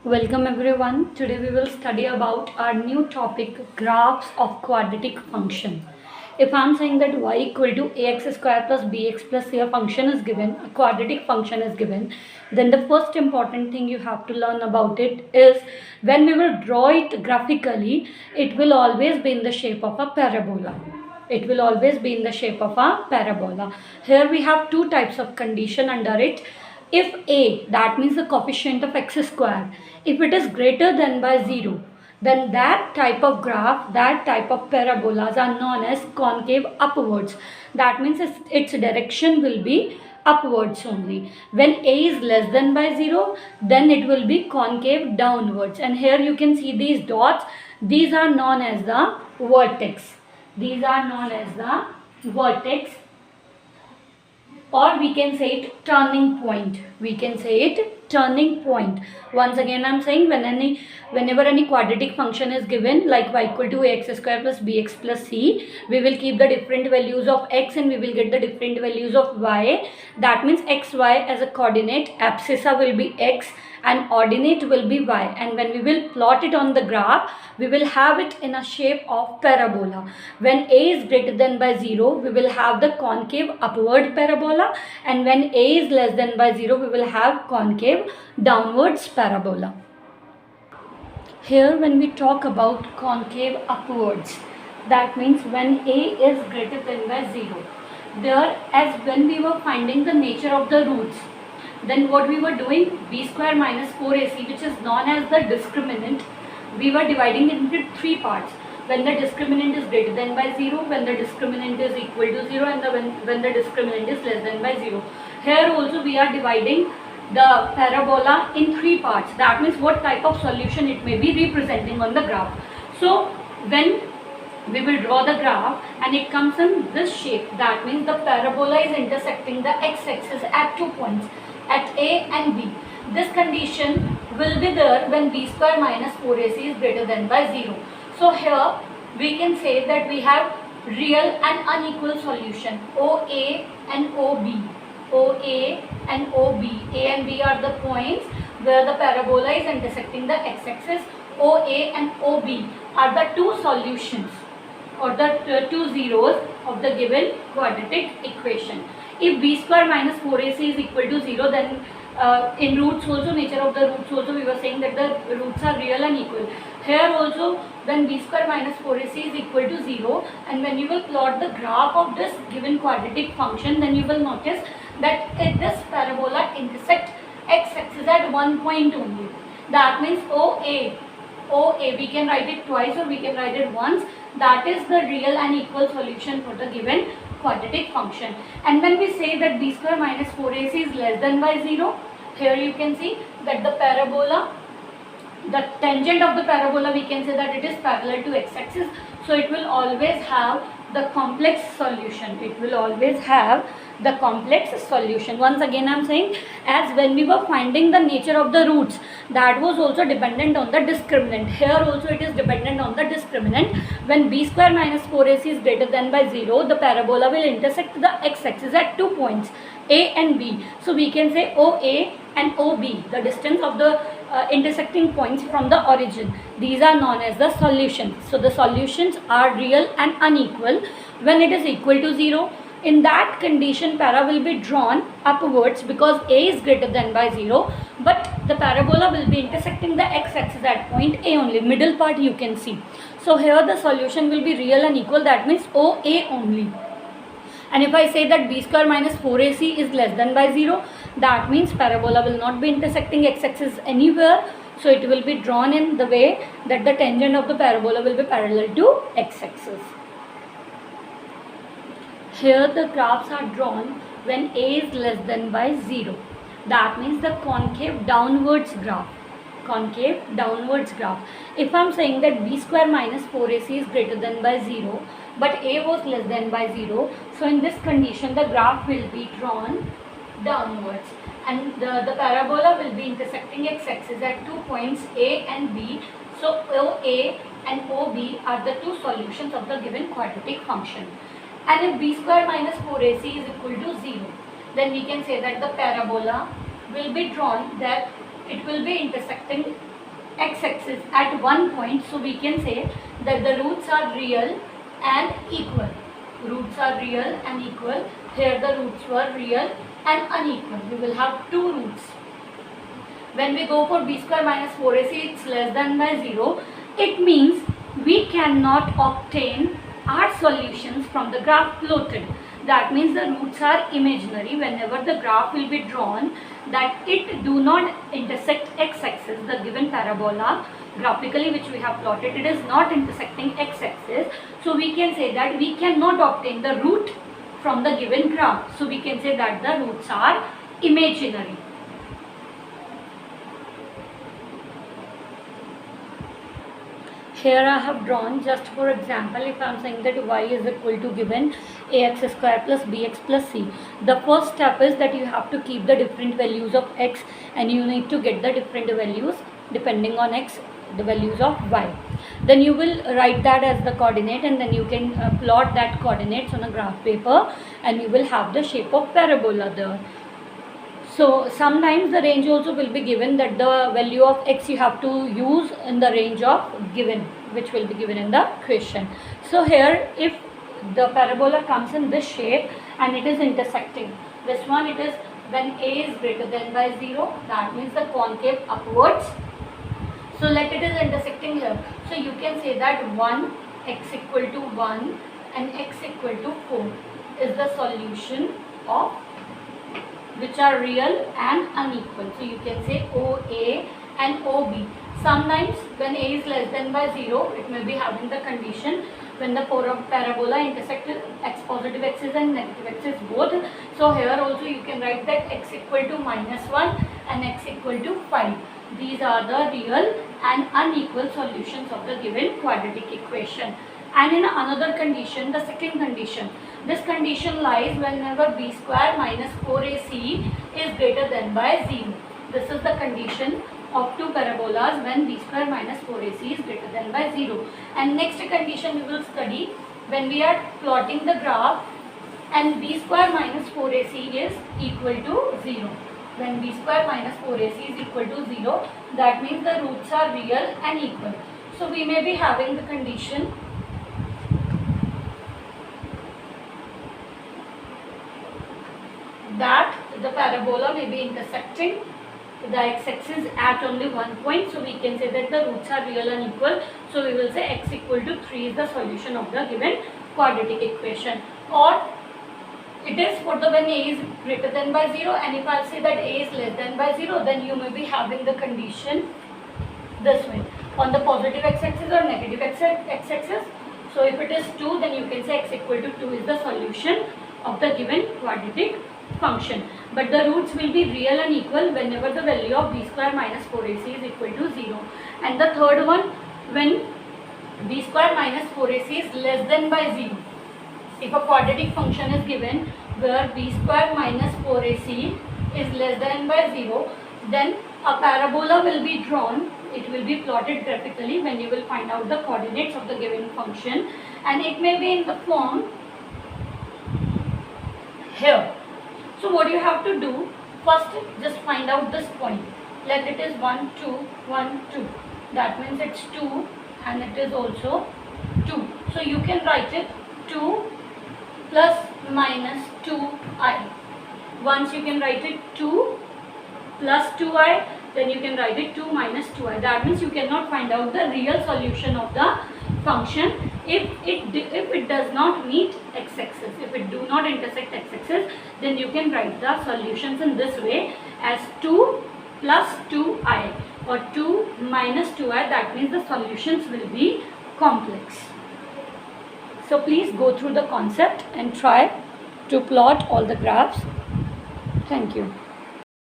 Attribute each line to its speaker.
Speaker 1: Welcome everyone. Today we will study about our new topic, graphs of quadratic function. If I am saying that y equal to ax square plus bx plus c, a function is given, a quadratic function is given, then the first important thing you have to learn about it is when we will draw it graphically, it will always be in the shape of a parabola. It will always be in the shape of a parabola. Here we have two types of condition under it. If a, that means the coefficient of x square, if it is greater than by 0, then that type of graph, that type of parabolas are known as concave upwards. That means its direction will be upwards only. When a is less than by 0, then it will be concave downwards. And here you can see these dots. These are known as the vertex. These are known as the vertex, or we can say it turning point. We can say it turning point. Once again I'm saying whenever any quadratic function is given like y equal to ax square plus bx plus c, we will keep the different values of x and we will get the different values of y. That means x y as a coordinate, abscissa will be x and ordinate will be y, and when we will plot it on the graph, we will have it in a shape of parabola. When a is greater than by 0, we will have the concave upward parabola, and when a is less than by 0, we will have concave downwards parabola. Here when we talk about concave upwards, that means when a is greater than by 0, there, as when we were finding the nature of the roots, then what we were doing, b square minus 4ac, which is known as the discriminant, we were dividing it into three parts. When the discriminant is greater than by 0, when the discriminant is equal to 0, and when the discriminant is less than by 0. Here also we are dividing the parabola in three parts. That means what type of solution it may be representing on the graph. So when we will draw the graph and it comes in this shape, that means the parabola is intersecting the x-axis at 2 points, at A and B. This condition will be there when b square minus 4ac is greater than by 0. So here we can say that we have real and unequal solution, OA and OB. OA and OB. A and B are the points where the parabola is intersecting the x-axis. OA and OB are the two solutions, or the two zeros of the given quadratic equation. If b square minus 4ac is equal to 0, then in roots also, nature of the roots also, we were saying that the roots are real and equal. Here also, when b square minus 4ac is equal to 0, and when you will plot the graph of this given quadratic function, then you will notice that this parabola intersect x-axis at one point only. That means OA, we can write it twice or we can write it once. That is the real and equal solution for the given quadratic function. And when we say that b square minus 4ac is less than by 0, here you can see that the parabola, the tangent of the parabola, we can say that it is parallel to x-axis. So it will always have the complex solution. It will always have the complex solution. Once again I am saying, as when we were finding the nature of the roots, that was also dependent on the discriminant. Here also it is dependent on the discriminant. When b square minus 4ac is greater than by 0, the parabola will intersect the x-axis at 2 points, A and B. So we can say OA and OB, the distance of the intersecting points from the origin. These are known as the solutions. So the solutions are real and unequal. When it is equal to 0, in that condition para will be drawn upwards because A is greater than by 0, but the parabola will be intersecting the x-axis at point A only, middle part you can see. So here the solution will be real and equal, that means OA only. And if I say that b square minus 4ac is less than by 0, that means parabola will not be intersecting x-axis anywhere. So it will be drawn in the way that the tangent of the parabola will be parallel to x-axis. Here the graphs are drawn when a is less than by 0. That means the concave downwards graph. Concave downwards graph. If I am saying that b square minus 4ac is greater than by 0, but a was less than by 0, so in this condition the graph will be drawn downwards, and the parabola will be intersecting x-axis at 2 points A and B. So OA and OB are the two solutions of the given quadratic function. And if b square minus 4ac is equal to 0, then we can say that the parabola will be drawn, that it will be intersecting x-axis at one point, so we can say that the roots are real and equal. Roots are real and equal. Here the roots were real and unequal. We will have two roots. When we go for b square minus 4ac, it's less than by 0. It means we cannot obtain our solutions from the graph plotted. That means the roots are imaginary. Whenever the graph will be drawn, that it do not intersect x-axis, the given parabola graphically which we have plotted, it is not intersecting x-axis. So we can say that we cannot obtain the root from the given graph. So we can say that the roots are imaginary. Here I have drawn, just for example, if I am saying that y is equal to given ax square plus bx plus c. The first step is that you have to keep the different values of x, and you need to get the different values depending on x, the values of y. Then you will write that as the coordinate, and then you can plot that coordinates on a graph paper, and you will have the shape of parabola there. So sometimes the range also will be given, that the value of x you have to use in the range of given, which will be given in the question. So here, if the parabola comes in this shape and it is intersecting, this one, it is when a is greater than by 0, that means the concave upwards. So let it is intersecting here. So you can say that 1 x equal to 1 and x equal to 4 is the solution of which are real and unequal. So you can say OA and OB. Sometimes when A is less than by 0, it may be having the condition when the parabola intersect x positive axis and negative axis both. So here also you can write that x equal to -1 and x equal to 5. These are the real and unequal solutions of the given quadratic equation. And in another condition, the second condition, this condition lies whenever b square minus 4ac is greater than by 0. This is the condition of two parabolas when b square minus 4ac is greater than by 0. And next condition we will study when we are plotting the graph and b square minus 4ac is equal to 0. When b square minus 4ac is equal to 0, that means the roots are real and equal. So we may be having the condition that the parabola may be intersecting the x-axis at only one point. So we can say that the roots are real and equal. So we will say x equal to 3 is the solution of the given quadratic equation. Or it is for the when a is greater than by 0, and if I say that a is less than by 0, then you may be having the condition this way on the positive x-axis or negative x-axis. So if it is 2, then you can say x equal to 2 is the solution of the given quadratic function. But the roots will be real and equal whenever the value of b square minus 4ac is equal to 0. And the third one, when b square minus 4ac is less than by 0. If a quadratic function is given where b square minus 4ac is less than by 0, then a parabola will be drawn. It will be plotted graphically when you will find out the coordinates of the given function, and it may be in the form here. So what you have to do, first just find out this point. Let it is 1, 2, 1, 2. That means it's 2 and it is also 2. So you can write it 2 plus minus 2i. Once you can write it 2 plus 2i, then you can write it 2 minus 2i. That means you cannot find out the real solution of the function if it does not meet x-axis. If it do not intersect x-axis, then you can write the solutions in this way as 2 plus 2i or 2 minus 2i. That means the solutions will be complex. So please go through the concept and try to plot all the graphs. Thank you.